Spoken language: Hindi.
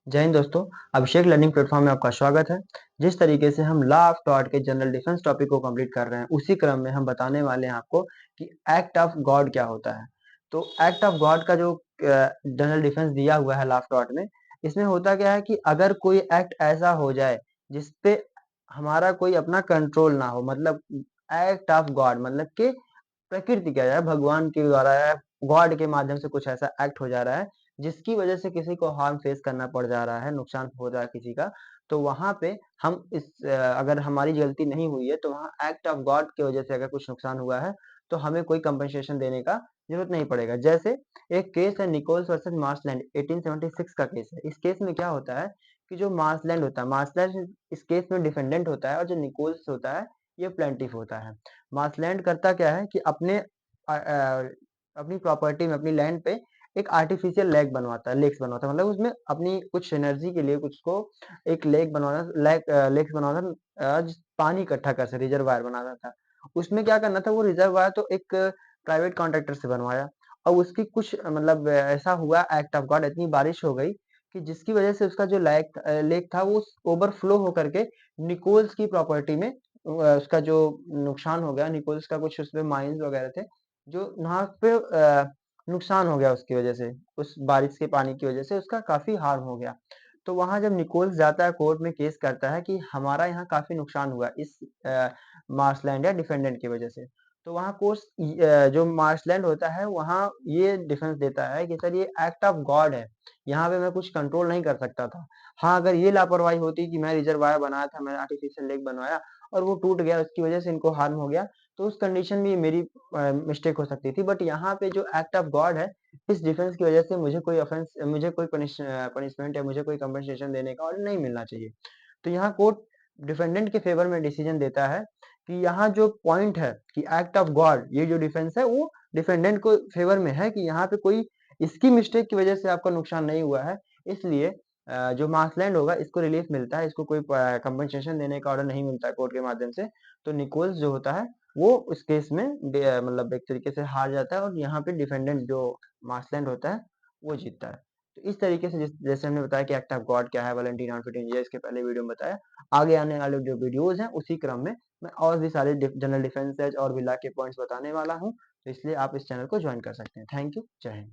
जय हिंद दोस्तों। अभिषेक लर्निंग प्लेटफॉर्म में आपका स्वागत है। जिस तरीके से हम लॉ ऑफ गॉड के जनरल डिफेंस टॉपिक को कंप्लीट कर रहे हैं, उसी क्रम में हम बताने वाले हैं आपको कि एक्ट ऑफ गॉड क्या होता है। तो एक्ट ऑफ गॉड का जो जनरल डिफेंस दिया हुआ है लॉ ऑफ गॉड में, इसमें होता क्या है कि अगर कोई एक्ट ऐसा हो जाए जिसपे हमारा कोई अपना कंट्रोल ना हो, मतलब एक्ट ऑफ गॉड मतलब कि प्रकृति क्या है, भगवान के द्वारा या गॉड के माध्यम से कुछ ऐसा एक्ट हो जा रहा है जिसकी वजह से किसी को हार्म फेस करना पड़ जा रहा है, नुकसान हो रहा है किसी का। तो वहां पे हम अगर हमारी गलती नहीं हुई है तो वहां एक्ट ऑफ गॉड की वजह से अगर कुछ नुकसान हुआ है तो हमें कोई कंपनसेशन देने का जरूरत नहीं पड़ेगा। जैसे एक केस है निकोल्स वर्सेस मार्सलैंड 1876 का केस है। इस केस में क्या होता है कि जो मार्सलैंड होता है, मार्सलैंड इस केस में डिफेंडेंट होता है और जो निकोल्स होता है ये प्लेंटिफ होता है। मार्सलैंड करता क्या है कि अपनी प्रॉपर्टी में, अपनी लैंड पे एक आर्टिफिशियल लेक बनवाता है, लेक्स बनवाता है, मतलब उसमें अपनी कुछ एनर्जी के लिए कुछ को एक लेक बनवाना, लेक्स बनवाना, पानी इकट्ठा कर सके, रिजर्वायर बनाना था। उसमें क्या करना था, वो रिजर्वायर तो एक प्राइवेट कॉन्ट्रैक्टर से बनवाया। और उसकी कुछ मतलब ऐसा हुआ एक्ट ऑफ गॉड, इतनी बारिश हो गई कि जिसकी वजह से उसका जो लेक था वो ओवरफ्लो होकर के निकोल्स की प्रॉपर्टी में उसका जो नुकसान हो गया। निकोल्स का कुछ उसमें माइंस वगैरह थे जो वहां पे नुकसान हो गया उसकी वजह से, उस बारिश के पानी की वजह से उसका काफी हार्म हो गया। तो वहां जब निकोल्स जाता है कोर्ट में केस करता है कि हमारा यहाँ काफी नुकसान हुआ इस मार्शलैंड या डिफेंडेंट की वजह से। तो वहां कोर्ट जो मार्शलैंड होता है वहां ये डिफेंस देता है कि सर ये एक्ट ऑफ गॉड है, यहाँ पे मैं कुछ कंट्रोल नहीं कर सकता था। हाँ, अगर ये लापरवाही होती कि मैं रिजर्वायर बनाया था, मैंने आर्टिफिशियल लेक बनवाया और वो टूट गया, उसकी वजह से इनको हार्म हो गया, तो उस कंडीशन में ये मेरी मिस्टेक हो सकती थी। बट यहाँ पे जो एक्ट ऑफ गॉड है, इस डिफेंस की वजह से मुझे कोई ऑफेंस, मुझे कोई पनिशमेंट या मुझे कोई कंपनसेशन देने का ऑर्डर नहीं मिलना चाहिए। तो यहाँ कोर्ट डिफेंडेंट के फेवर में डिसीजन देता है कि यहाँ जो पॉइंट है कि एक्ट ऑफ गॉड, ये जो डिफेंस है वो डिफेंडेंट को फेवर में है कि यहाँ पे कोई इसकी मिस्टेक की वजह से आपका नुकसान नहीं हुआ है। इसलिए जो मार्सलैंड होगा इसको रिलीफ मिलता है, इसको कोई कंपनसेशन देने का ऑर्डर नहीं मिलता है कोर्ट के माध्यम से। तो निकोल्स जो होता है वो उस केस में मतलब एक तरीके से हार जाता है और यहाँ पे डिफेंडेंट जो मार्सलैंड होता है वो जीतता है। तो इस तरीके से जैसे हमने बताया कि एक्ट ऑफ गॉड क्या है, वैलेंटाइन ऑर्बिट इसके पहले वीडियो में बताया। आगे आने वाले जो वीडियोस हैं उसी क्रम में मैं और भी सारे जनरल डिफेंसेज और भी लॉ के पॉइंट्स बताने वाला हूँ। तो इसलिए आप इस चैनल को ज्वाइन कर सकते हैं। Thank you. जय हिंद।